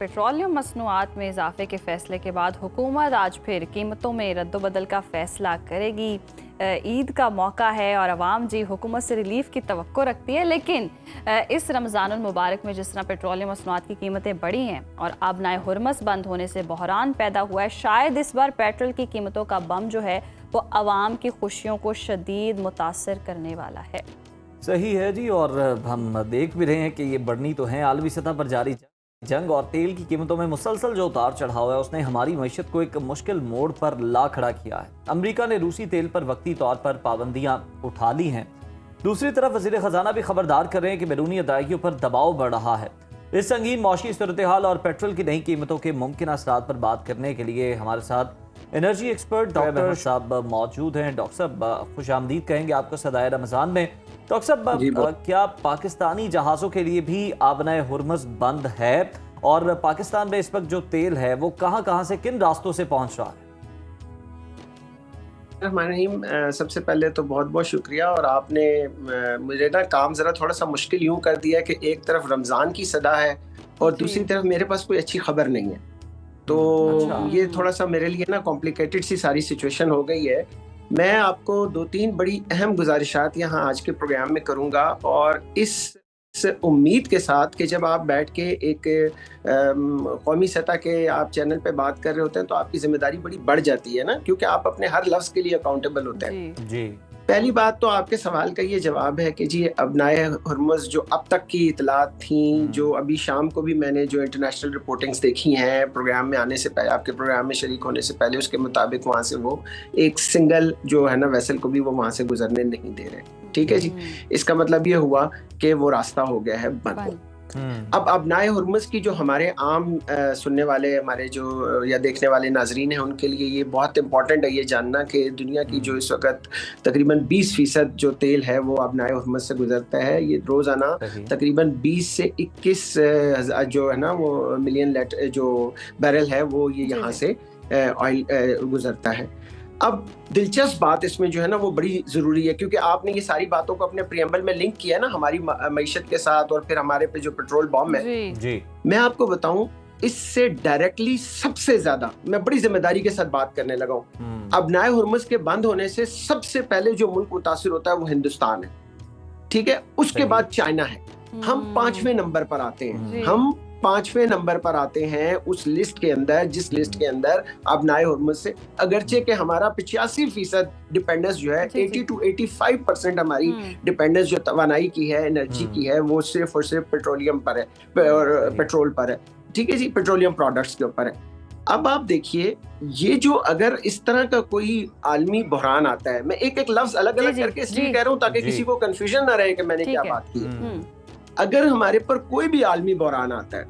Petroleum मसनूआत में इजाफे के फैसले के बाद हुकूमत आज फिर कीमतों में रद्दोबदल का फैसला करेगी। ईद का मौका है और अवाम जी हुकूमत से रिलीफ की तवक्को रखती है, लेकिन इस रमज़ानुल मुबारक में जिस तरह पेट्रोलियम मसनूआत की कीमतें बढ़ी हैं और अब नए हुरमस बंद होने से बहरान पैदा हुआ है, शायद इस बार पेट्रोल की कीमतों का बम जो है वो अवाम की खुशियों को शदीद मुतासर करने वाला है। सही है जी, और हम देख भी रहे हैं कि ये बढ़नी तो है। आलमी सतह पर जारी जंग और तेल की कीमतों में मुसलसल जो उतार चढ़ाव है उसने हमारी मईशत को एक मुश्किल मोड़ पर ला खड़ा किया है। अमेरिका ने रूसी तेल पर वक्ती तौर पर पाबंदियां उठा ली हैं। दूसरी तरफ वज़ीर ख़जाना भी खबरदार कर रहे हैं कि बैरूनी अदायगियों पर दबाव बढ़ रहा है। इस संगीन मौशी सूरत हाल और पेट्रोल की नई कीमतों के मुमकिन असरात पर बात करने के लिए हमारे साथ एनर्जी एक्सपर्ट डॉक्टर साहब मौजूद हैं। डॉक्टर साहब खुश आमदीद कहेंगे आपको सदाए रमज़ान में। डॉक्टर साहब, क्या पाकिस्तानी जहाज़ों के लिए भी आबनाए हुरमस बंद है, और पाकिस्तान में इस वक्त जो तेल है वो कहां कहां से किन रास्तों से पहुंच रहा है? रहीम, सबसे पहले तो बहुत बहुत शुक्रिया। और आपने मुझे ना काम ज़रा थोड़ा सा मुश्किल यूं कर दिया कि एक तरफ रमज़ान की सदा है और दूसरी तरफ मेरे पास कोई अच्छी खबर नहीं है, तो ये थोड़ा सा मेरे लिए ना कॉम्प्लिकेटेड सी सारी सिचुएशन हो गई है। मैं आपको 2-3 बड़ी अहम गुजारिशात यहाँ आज के प्रोग्राम में करूँगा, और इस उम्मीद के साथ कि जब आप बैठ के एक कौमी सतह के आप चैनल पे बात कर रहे होते हैं तो आपकी जिम्मेदारी बड़ी बढ़ जाती है ना, क्योंकि आप अपने हर लफ्ज़ के लिए अकाउंटेबल होते हैं। जी। पहली बात तो आपके सवाल का ये जवाब है कि जी अबनाए हुर्मुज़ जो अब तक की इतलात थी, जो अभी शाम को भी मैंने जो इंटरनेशनल रिपोर्टिंग्स देखी हैं प्रोग्राम में आने से पहले, आपके प्रोग्राम में शरीक होने से पहले, उसके मुताबिक वहाँ से वो एक सिंगल जो है ना वेसल को भी वो वहाँ से गुजरने नहीं दे रहे। ठीक है जी, इसका मतलब ये हुआ कि वो रास्ता हो गया है बंद। अब अबनाए हुर्मुज़ की जो हमारे आम सुनने वाले, हमारे जो या देखने वाले नाजरीन हैं, उनके लिए ये बहुत इंपॉर्टेंट है ये जानना कि दुनिया की जो इस वक्त तकरीबन 20% जो तेल है वो अबनाए हुर्मुज़ से गुजरता है। ये रोज़ाना तकरीबन 20 से 21 जो है ना वो मिलियन जो बैरल है वो ये यहाँ से ऑयल गुजरता है। अब दिलचस्प बात इसमें जो है ना वो बड़ी ज़रूरी है, क्योंकि आपने ये सारी बातों को अपने प्रियम्बल में लिंक किया ना हमारी मईशत के साथ, और फिर हमारे पे जो पेट्रोल बॉम्ब है। जी। मैं आपको बताऊं, इससे डायरेक्टली सबसे ज्यादा मैं बड़ी जिम्मेदारी के साथ बात करने लगा हूं। अबनाए हुर्मुज़ के बंद होने से सबसे पहले जो मुल्क मुतासिर होता है वो हिंदुस्तान है, ठीक है, उसके बाद चाइना है। हम 5वें नंबर पर आते हैं। हम 5वें नंबर पर आते हैं उस लिस्ट के अंदर, जिस लिस्ट के अंदर अबनाए हुर्मुज़ से, अगरचे के हमारा 85% डिपेंडेंस जो है, 80 to 85% हमारी डिपेंडेंस जो तवानाई की है, एनर्जी की है, वो सिर्फ और सिर्फ पेट्रोलियम पर है और पेट्रोल पर है। ठीक है जी, पेट्रोलियम प्रोडक्ट्स के ऊपर है। अब आप देखिए, ये जो अगर इस तरह का कोई आलमी बहरान आता है, मैं एक एक लफ्ज अलग अलग करके इसलिए कह रहा हूँ ताकि किसी को कंफ्यूजन ना रहे कि मैंने क्या बात की। अगर हमारे पर कोई भी आलमी बहरान आता है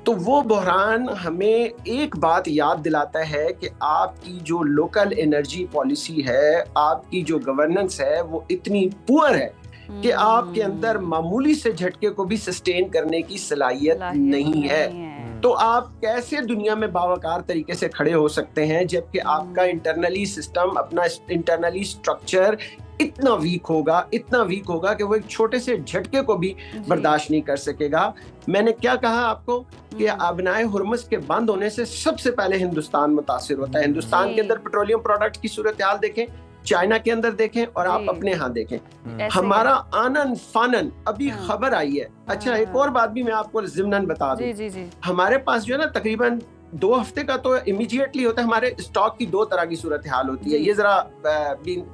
तो वो बहरान हमें एक बात याद दिलाता है कि आपकी जो लोकल एनर्जी पॉलिसी है, आपकी जो गवर्नेंस है, वो इतनी पुअर है कि आपके अंदर मामूली से झटके को भी सस्टेन करने की सलाहियत नहीं है। तो आप कैसे दुनिया में बावकार तरीके से खड़े हो सकते हैं जबकि आपका इंटरनली सिस्टम, अपना इंटरनली स्ट्रक्चर इतना वीक होगा कि वो एक छोटे से झटके को भी बर्दाश्त नहीं कर सकेगा। मैंने क्या कहा आपको कि अबनाए हुर्मुज़ के बंद होने से सबसे पहले हिंदुस्तान मुतासिर होता है। हिंदुस्तान के अंदर पेट्रोलियम प्रोडक्ट की सूरत हाल देखें, चाइना के अंदर देखें, और आप अपने यहाँ देखें। हमारा आनन फानन अभी खबर आई है। अच्छा, एक और बात भी मैं आपको ज़िम्नन बता दूं, हमारे पास जो है ना तकरीबन 2 हफ्ते का तो इमीडिएटली होता है। हमारे स्टॉक की 2 तरह की सूरत हाल होती है। ये जरा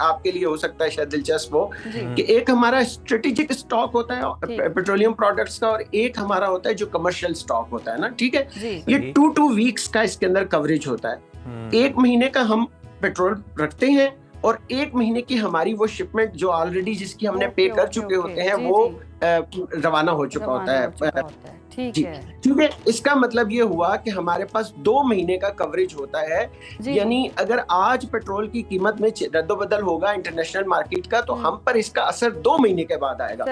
आपके लिए हो सकता है शायद दिलचस्प हो कि एक हमारा स्ट्रेटेजिक स्टॉक होता है पेट्रोलियम प्रोडक्ट्स का, और एक हमारा होता है जो कमर्शियल स्टॉक होता है ना, ठीक है। ये 2 वीक्स का इसके अंदर कवरेज होता है। 1 महीने का हम पेट्रोल रखते हैं और 1 महीने की हमारी वो शिपमेंट जो ऑलरेडी जिसकी हमने पे कर चुके होते हैं वो रवाना हो चुका होता है। ठीक है, इसका मतलब ये हुआ कि हमारे पास 2 महीने का कवरेज होता है। यानी अगर आज पेट्रोल की कीमत में रद्दोबदल होगा इंटरनेशनल मार्केट का, तो हम पर इसका असर 2 महीने के बाद आएगा।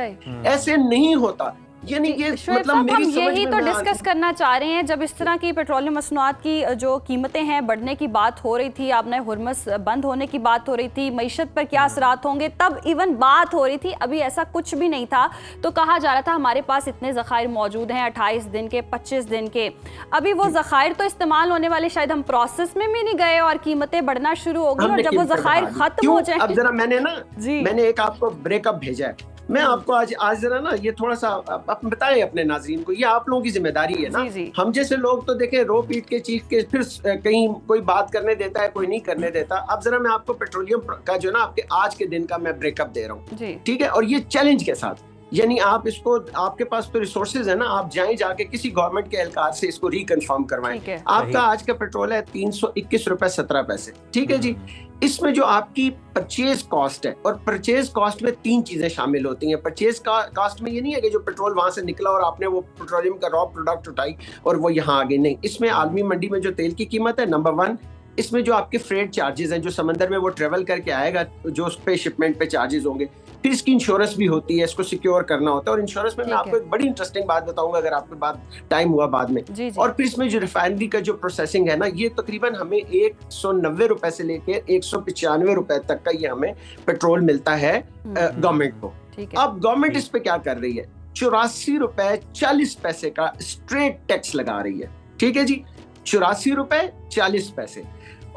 ऐसे नहीं होता। यानी ये शोएब मतलब साहब, मेरी हम समझ यही में तो ना डिस्कस करना चाह रहे हैं। जब इस तरह की पेट्रोलियम मसनूआत की जो कीमतें हैं बढ़ने की बात हो रही थी, आपने हुर्मुज़ बंद होने की बात हो रही थी, मईशत पर क्या असरात होंगे तब इवन बात हो रही थी, अभी ऐसा कुछ भी नहीं था। तो कहा जा रहा था हमारे पास इतने ज़खायर मौजूद हैं 28 दिन के, 25 दिन के। अभी वो ज़खायर तो इस्तेमाल होने वाले, शायद हम प्रोसेस में भी नहीं गए और कीमतें बढ़ना शुरू हो गई, और जब वो ज़खायर खत्म हो जाए। अब जरा मैंने जी, मैंने एक आपको ब्रेकअप भेजा है, मैं आपको आज जरा ना ये थोड़ा सा आप बताएं अपने नाज़रीन को, ये आप लोगों की जिम्मेदारी है ना। जी। हम जैसे लोग तो देखें रो पीट के चीख के फिर कहीं कोई बात करने देता है, कोई नहीं करने देता। अब जरा मैं आपको पेट्रोलियम का जो ना आपके आज के दिन का मैं ब्रेकअप दे रहा हूँ, ठीक है, और ये चैलेंज के साथ, यानी आप इसको, आपके पास तो रिसोर्सेज है ना, आप जाके किसी गवर्नमेंट के एहलकार से इसको रिकन्फर्म करवाएं। आपका आज का पेट्रोल है 321 रुपए 17 पैसे, ठीक है जी। इसमें जो आपकी परचेज कॉस्ट है, और परचेज कॉस्ट में 3 चीजें शामिल होती हैं। परचेज कॉस्ट में ये नहीं है कि जो पेट्रोल वहां से निकला और आपने वो पेट्रोलियम का रॉ प्रोडक्ट उठाई और वो यहाँ आ गई, नहीं। इसमें आलमी मंडी में जो तेल की कीमत है नंबर 1, इसमें जो आपके फ्रेट चार्जेस हैं, जो समंदर में वो ट्रेवल करके आएगा, जो उस पे शिपमेंट पे चार्जेस होंगे, फिर इसकी इंश्योरेंस भी होती है, इसको सिक्योर करना होता है। और इंश्योरेंस में मैं आपको एक बड़ी इंटरेस्टिंग बात बताऊंगा अगर आपके पास टाइम हुआ बाद में। और फिर इसमें जो रिफाइनरी का जो प्रोसेसिंग है ना, ये तकरीबन हमें 190 रुपए से लेकर 195 रुपए तक का ये हमें पेट्रोल मिलता है गवर्नमेंट को। अब गवर्नमेंट इस पे क्या कर रही है, 84 रुपए 40 पैसे का स्ट्रेट टैक्स लगा रही है, ठीक है जी, 84 रुपए 40 पैसे।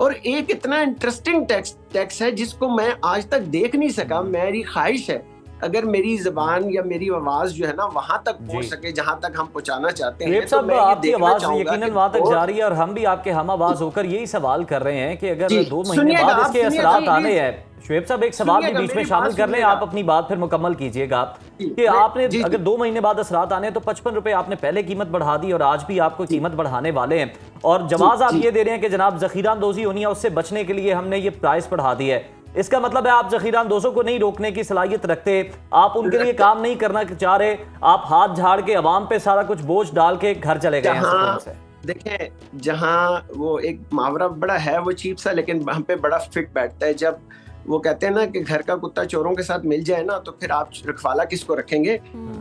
और एक इतना इंटरेस्टिंग टैक्स है जिसको मैं आज तक देख नहीं सका। मेरी ख्वाहिश है अगर मेरी जबान या मेरी आवाज जो है ना वहां तक पहुंच सके जहां तक हम पहुंचाना चाहते हैं, तो मैं ये देखना चाहूंगा यकीनन वहां तक जा रही है। और हम भी आपके हम आवाज होकर यही सवाल कर रहे हैं कि अगर 2 महीने बाद इसके असरात आने हैं। शोएब साहब, एक सवाल भी बीच में शामिल कर लें, आप अपनी बात फिर मुकम्मल कीजिएगा कि आपने अगर 2 महीने बाद असरात आने हैं तो 55 रुपए आपने पहले कीमत बढ़ा दी और आज भी आपको कीमत बढ़ाने वाले हैं, और जवाब आप ये दे रहे हैं कि जनाब जखीरा अंदोजी होनी है, उससे बचने के लिए हमने ये प्राइस बढ़ा दी है। इसका मतलब है आप जखीरा अंदोजों को नहीं रोकने की सलाहियत रखते, आप उनके लिए काम नहीं करना चाह रहे, आप हाथ झाड़ के अवाम पे सारा कुछ बोझ डाल के घर चले गए हैं। देखें, जहां वो एक मुहावरा बड़ा है वो चीप सा, लेकिन हम पे बड़ा फिट बैठता है। जब वो कहते हैं ना कि घर का कुत्ता चोरों के साथ मिल जाए ना, तो फिर आप रखवाला किसको रखेंगे।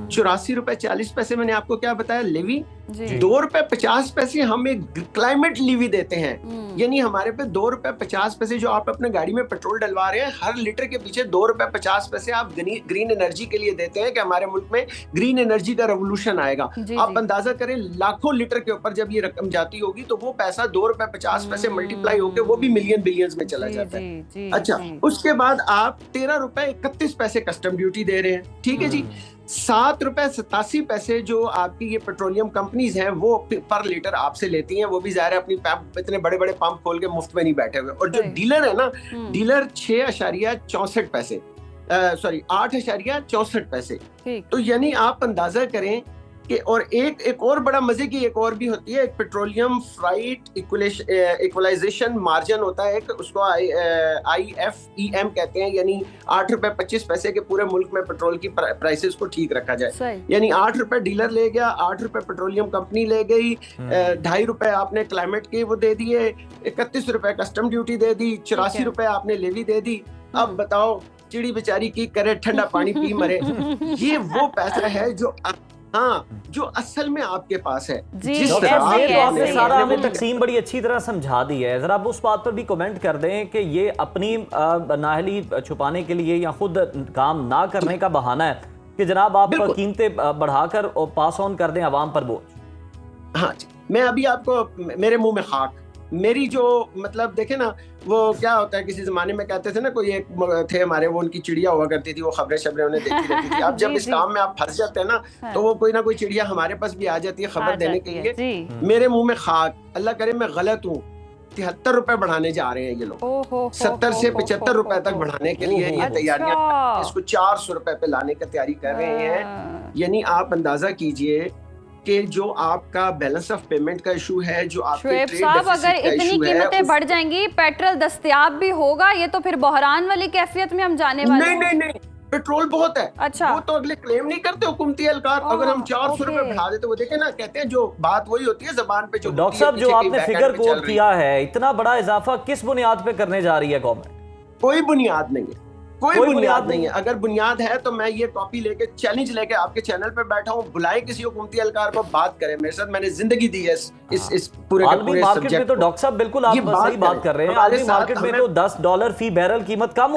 84 रुपए 40 पैसे मैंने आपको क्या बताया, लेवी 2 रुपए 50 पैसे हम एक क्लाइमेट लीवी देते हैं, यानी हमारे पे 2 रुपए 50 पैसे जो आप अपने गाड़ी में पेट्रोल डलवा रहे हैं, हर लीटर के पीछे 2 रुपए 50 पैसे आप ग्रीन एनर्जी के लिए देते हैं कि हमारे मुल्क में ग्रीन एनर्जी का रेवोल्यूशन आएगा। आप अंदाजा करें लाखों लीटर के ऊपर जब ये रकम जाती होगी तो वो पैसा 2 रुपए 50 पैसे मल्टीप्लाई होकर वो भी मिलियन बिलियंस में चला जाता है। अच्छा, उसके बाद आप 13 रुपए 31 पैसे कस्टम ड्यूटी दे रहे हैं, ठीक है जी। 7 रुपए 87 पैसे जो आपकी ये पेट्रोलियम कंपनीज हैं वो पर लीटर आपसे लेती हैं, वो भी जाहिर है अपनी इतने बड़े बड़े पंप खोल के मुफ्त में नहीं बैठे हुए। और जो डीलर है ना, डीलर 6.64 पैसे, सॉरी 8.64 पैसे। तो यानी आप अंदाजा करें कि, और एक और बड़ा मजे की एक और भी होती है, एक पेट्रोलियम फ्राइट इक्वलाइजेशन मार्जिन होता है, उसको IFEM कहते हैं, यानी 8 रुपए 25 पैसे के पूरे मुल्क में पेट्रोल की प्राइसेस को ठीक रखा जाए। यानी 8 रुपए डीलर ले गया, 8 रुपए पेट्रोलियम कंपनी ले गई, 2.5 रुपए आपने क्लाइमेट के वो दे दिए, 31 रुपए कस्टम ड्यूटी दे दी, 84 रुपए आपने लेवी दे दी। अब बताओ चिड़ी बेचारी की करे, ठंडा पानी पी मरे। ये वो पैसा है जो जो असल में आपके पास है। जिस तरह आपने सारा हमें तकसीम बड़ी अच्छी तरह समझा दी है, जरा आप उस बात पर भी कमेंट कर दें कि ये अपनी नाअहली छुपाने के लिए या खुद काम ना करने का बहाना है कि जनाब आप कीमतें बढ़ाकर और पास ऑन कर दें आवाम पर बोझ। हाँ जी, मैं अभी आपको, मेरे मुंह में खाक, मेरी जो मतलब देखे ना, वो क्या होता है, किसी जमाने में कहते थे ना, कोई एक थे हमारे, वो उनकी चिड़िया हुआ करती थी, वो खबरें शबरें उन्हें देखती रहती थी। अब जब इस काम में आप फंस जाते हैं ना, तो वो कोई ना कोई चिड़िया हमारे पास भी आ जाती है खबर देने के लिए। मेरे मुंह में खाक, अल्लाह करे मैं गलत हूँ, 73 रुपए बढ़ाने जा रहे हैं ये लोग, 70 से 75 रुपए तक बढ़ाने के लिए ये तैयारियां, इसको 400 रुपए पे लाने की तैयारी कर रहे हैं। यानी आप अंदाजा कीजिए कि जो आपका बैलेंस ऑफ पेमेंट का इशू है, जो आपके ट्रेड साहब, अगर इतनी कीमतें बढ़ जाएंगी, पेट्रोल दस्तयाब भी होगा, ये तो फिर बहरान वाली कैफियत में हम जाने वाले हैं। नहीं, पेट्रोल बहुत है। अच्छा, वो तो अगले क्लेम नहीं करते हुकूमती एहलकार। अगर हम 400 रुपए बढ़ा देते, वो देखे ना, कहते हैं जो बात वही होती है जबान पे जो। डॉक्टर साहब, जो आपने फिगर कोट किया है, इतना बड़ा इजाफा किस बुनियाद पे करने जा रही है गवर्नमेंट? कोई बुनियाद नहीं है, कोई बुनियाद नहीं है। अगर बुनियाद है तो मैं ये कॉपी लेके, चैलेंज लेके आपके चैनल पे बैठा हूँ, बुलाए किसी हुकूमती एहलकार को, बात करें मेरे साथ। मैंने जिंदगी दी है इस पूरे के पूरे मार्केट में तो डॉक्टर साहब बिल्कुल आप सही बात कर रहे हैं। आलमी मार्केट में तो $10 फी बैरल कीमत कम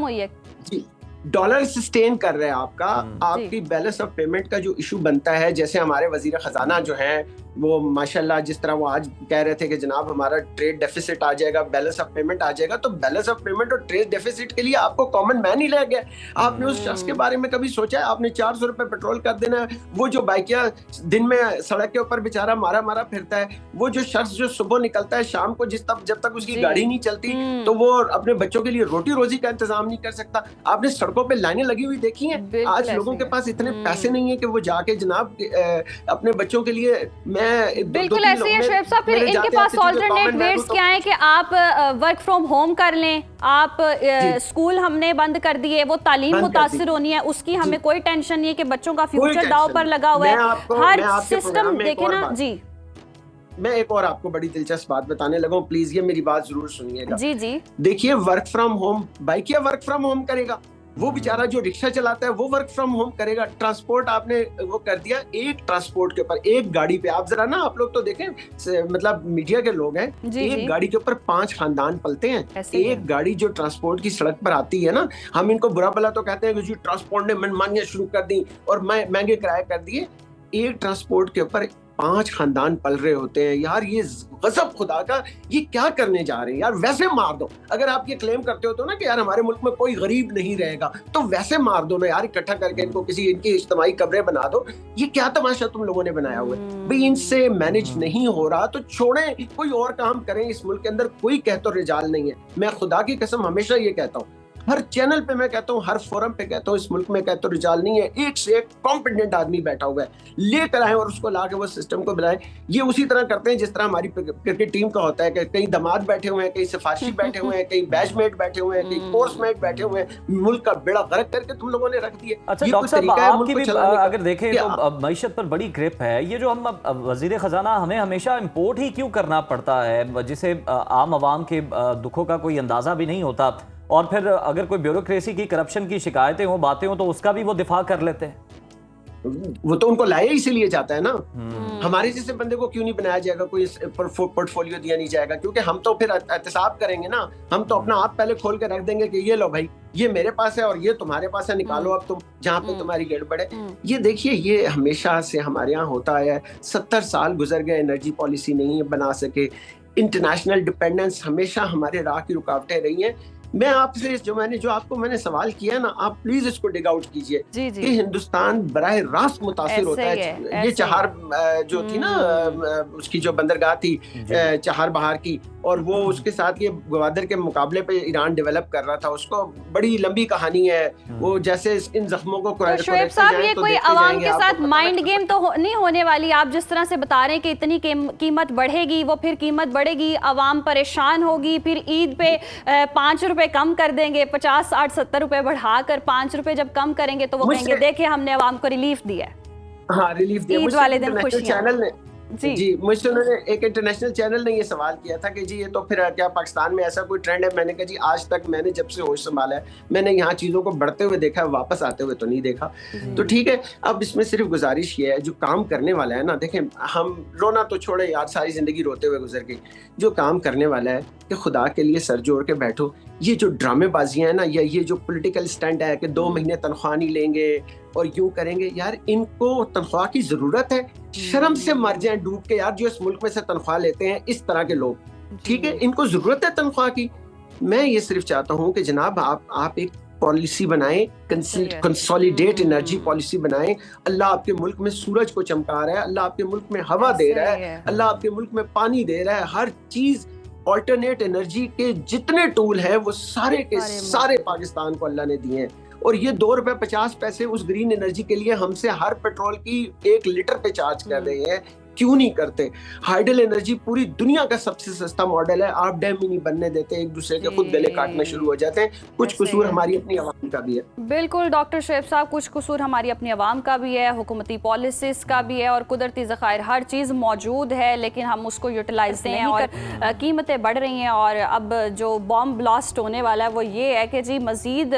हुई है जी। डॉलर सस्टेन कर रहे हैं आपका, आपकी बैलेंस ऑफ पेमेंट का जो इशू बनता है, जैसे हमारे वजीर खजाना जो है वो माशाल्लाह जिस तरह वो आज कह रहे थे कि जनाब हमारा ट्रेड डेफिसिट आ जाएगा, बैलेंस ऑफ पेमेंट आ जाएगा, तो बैलेंस ऑफ पेमेंट और ट्रेड डेफिसिट के लिए आपको कॉमन मैन ही रह गया। आपने उस शख्स के बारे में कभी सोचा है? आपने 400 रुपए पेट्रोल कर देना है, वो जो बाइकिया दिन में सड़क के ऊपर बेचारा मारा मारा फिरता है, वो जो शख्स जो सुबह निकलता है शाम को जब तक उसकी गाड़ी नहीं चलती तो वो अपने बच्चों के लिए रोटी रोजी का इंतजाम नहीं कर सकता। आपने सड़कों पर लाइनें लगी हुई देखी है? आज लोगों के पास इतने पैसे नहीं है कि वो जाके जनाब अपने बच्चों के लिए, बिल्कुल ऐसे ही है शोएब साहब। फिर इनके पास ऑल्टरनेट वेज क्या है कि आप वर्क फ्रॉम होम कर लें, आप स्कूल हमने बंद कर दिए, वो तालीम मुतासिर होनी है, उसकी हमें कोई टेंशन नहीं है कि बच्चों का फ्यूचर दांव पर लगा हुआ है। हर सिस्टम देखे ना जी। मैं एक और आपको बड़ी दिलचस्प बात बताने लगा हूं, प्लीज ये मेरी बात जरूर सुनिएगा। जी जी। देखिए, work from home, Bykea work from home करेगा, वो बेचारा जो रिक्शा चलाता है वो वर्क फ्रॉम होम करेगा। ट्रांसपोर्ट आपने वो कर दिया, एक ट्रांसपोर्ट के ऊपर, एक गाड़ी पे, आप जरा ना, आप लोग तो देखें, मतलब मीडिया के लोग हैं, एक गाड़ी के ऊपर 5 खानदान पलते हैं। एक गाड़ी जो ट्रांसपोर्ट की सड़क पर आती है ना, हम इनको बुरा भला तो कहते हैं कि जी ट्रांसपोर्ट ने मनमानियां शुरू कर दी और महंगे किराए कर दिए। एक ट्रांसपोर्ट के ऊपर 5 खानदान पल रहे होते हैं। यार ये गजब खुदा का, ये क्या करने जा रहे हैं यार? वैसे मार दो। अगर आप ये क्लेम करते हो तो ना कि यार हमारे मुल्क में कोई गरीब नहीं रहेगा, तो वैसे मार दो ना यार, इकट्ठा करके इनको किसी इनकी इज्तिमाई कब्रें बना दो। ये क्या तमाशा तुम लोगों ने बनाया हुआ है भाई? इनसे मैनेज नहीं हो रहा तो छोड़ें, कोई और काम करें। इस मुल्क के अंदर कोई कहतो रिजाल नहीं है। मैं खुदा की कसम हमेशा ये कहता हूँ, हर चैनल पे मैं कहता हूँ, हर फोरम पे कहता हूँ, इस मुल्क में कहता हूँ रिजाल नहीं है। एक से एक कॉम्पिटेंट आदमी बैठा हुआ है, लेकर आए और उसको लाके वो सिस्टम को बनाए। ये उसी तरह करते हैं जिस तरह हमारी क्रिकेट टीम का होता है कि कई दामाद बैठे हुए हैं, कई सिफारशी बैठे हुए हैं, कई बैचमेट बैठे हुए हैं, कई कोर्समेट बैठे हुए हैं। मुल्क का बेड़ा गर्क करके तुम लोगों ने रख दिया। अच्छा डॉक्टर साहब, आपकी भी अगर देखें तो मईशत पर बड़ी ग्रिप है। ये जो हम वजीर खजाना, हमें हमेशा इम्पोर्ट ही क्यों करना पड़ता है, जिसे आम आवाम के दुखों का कोई अंदाजा भी नहीं होता, और फिर अगर कोई ब्यूरोक्रेसी की, करप्शन की शिकायतें हो, बातें हो, तो उसका भी वो दिफा कर लेते हैं। वो तो उनको लाया इसीलिए जाता है ना। हमारे जैसे बंदे को क्यों नहीं बनाया जाएगा, कोई पोर्टफोलियो दिया नहीं जाएगा? क्योंकि हम तो फिर एहतसाब करेंगे ना, हम तो अपना आप पहले खोल के रख देंगे कि ये लो भाई, ये मेरे पास है और ये तुम्हारे पास है, निकालो अब तुम जहाँ पे तुम्हारी गड़बड़ है। ये देखिए, ये हमेशा से हमारे यहाँ होता है। 70 साल गुजर गए, एनर्जी पॉलिसी नहीं बना सके, इंटरनेशनल डिपेंडेंस हमेशा हमारे राह की रुकावटें रही हैं। मैं आपसे जो आपको मैंने सवाल किया ना, आप प्लीज इसको डिग आउट कीजिए कि हिंदुस्तान बराह रास्त मुतासिर होता है। ये चहार जो थी ना, उसकी जो बंदरगाह थी चहार बहार की, और वो उसके साथ ये गवादर के मुकाबले पे ईरान डेवलप कर रहा था, उसको बड़ी लंबी कहानी है वो। जैसे इन जख्मों को शोएब साहब, ये कोई आवाम के साथ माइंड गेम तो नहीं होने वाली? आप जिस तरह से बता रहे हैं कि इतनी कीमत बढ़ेगी, वो फिर कीमत बढ़ेगी, आवाम परेशान होगी, फिर ईद पे 5 रुपए कम कर देंगे, 50, 60, 70 रुपए बढ़ाकर 5 रुपए जब कम करेंगे तो वो कहेंगे देखिए हमने आवाम को रिलीफ दिया है। हाँ, रिलीफ दिया। ईद वाले दिन खुशियां। चैनल ने जी मुझसे, उन्होंने एक इंटरनेशनल चैनल ने ये सवाल किया था कि जी ये तो फिर क्या पाकिस्तान में ऐसा कोई ट्रेंड है? मैंने कहा जी आज तक मैंने जब से होश संभाला है, मैंने यहाँ चीज़ों को बढ़ते हुए देखा है, वापस आते हुए तो नहीं देखा। तो ठीक है, अब इसमें सिर्फ गुजारिश ये है, जो काम करने वाला है ना, देखें, हम रोना तो छोड़े यार, सारी जिंदगी रोते हुए गुजर गई। जो काम करने वाला है कि खुदा के लिए सर जोड़ के बैठो। ये जो ड्रामेबाजियां हैं ना, या ये जो पॉलिटिकल स्टंट है कि 2 महीने तनख्वाह नहीं लेंगे और यूं करेंगे, यार इनको तनख्वाह की जरूरत है? शर्म से मर जाएं डूब के यार, जो इस मुल्क में से तनख्वाह लेते हैं इस तरह के लोग। ठीक है, इनको जरूरत है तनख्वाह की। मैं ये सिर्फ चाहता हूं कि जनाब आप एक पॉलिसी बनाएं, कंसोलिडेट एनर्जी पॉलिसी बनाएं। अल्लाह आपके मुल्क में सूरज को चमका रहा है, अल्लाह आपके मुल्क में हवा दे रहा है, अल्लाह आपके मुल्क में पानी दे रहा है, हर चीज। ऑल्टरनेट एनर्जी के जितने टूल हैं वो सारे के सारे पाकिस्तान को अल्लाह ने दिए हैं। और ये ₹2.50 उस ग्रीन एनर्जी के लिए हमसे हर पेट्रोल की 1 लीटर पे चार्ज कर रहे हैं। क्यों नहीं करते? हाइडल एनर्जी पूरी दुनिया का सबसे सस्ता मॉडल है, आप डैम ही नहीं बनने देते, एक दूसरे के खुद गले काटना शुरू हो जाते हैं। कुछ ऐसे कसूर है। हमारी अपनी आवाम का भी है। बिल्कुल डॉक्टर शुएब साहब, कुछ कसूर हमारी अपनी आवाम का भी है, हुकूमती पॉलिसीज का भी है, और कुदरती ज़खायर हर चीज़ मौजूद है, लेकिन हम उसको यूटिलाइज नहीं हैं और कीमतें बढ़ रही हैं। और अब जो बॉम्ब ब्लास्ट होने वाला है वो ये है कि जी मज़ीद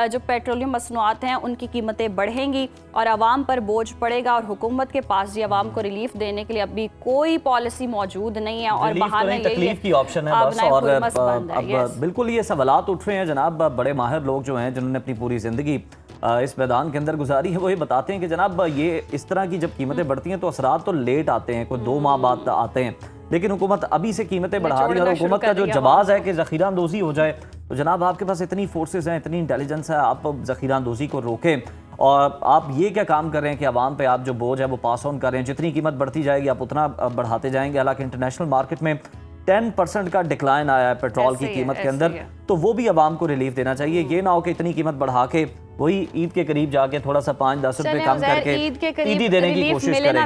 जो पेट्रोलियम मसनूआत हैं उनकी कीमतें बढ़ेंगी और आवाम पर बोझ पड़ेगा, और हुकूमत के पास जी आवाम को रिलीफ देने के लिए अभी कोई पॉलिसी मौजूद नहीं है। और बहाना यही है, तकलीफ की ऑप्शन है बस। और अब बिल्कुल ये सवालात उठ रहे हैं जनाब, बड़े माहिर लोग जो हैं जिन्होंने अपनी पूरी ज़िंदगी इस मैदान के अंदर गुजारी है, वो ये बताते हैं कि जनाब ये इस तरह की जब कीमतें बढ़ती हैं तो असरात तो लेट आते हैं, कोई 2 माह बाद आते हैं, लेकिन हुकूमत अभी से कीमतें बढ़ा रही है। और हुकूमत का जो जवाब है कि ज़ख़ीरा अंदोज़ी हो जाए, तो जनाब आपके पास इतनी फोर्सेस हैं, इतनी इंटेलिजेंस है, आप ज़ख़ीरा अंदोज़ी को रोकें। और आप ये क्या काम कर रहे हैं कि आवाम पे आप जो बोझ है वो पास ऑन कर रहे हैं, जितनी कीमत बढ़ती जाएगी आप उतना बढ़ाते जाएंगे। हालांकि इंटरनेशनल मार्केट में 10% का डिक्लाइन आया है पेट्रोल की कीमत के अंदर, तो वो भी आवाम को रिलीफ देना चाहिए। ये ना हो कि इतनी कीमत बढ़ा के वही ईद के करीब जाके थोड़ा सा 5-10 रुपए कम करके ईदी देने की कोशिश करें।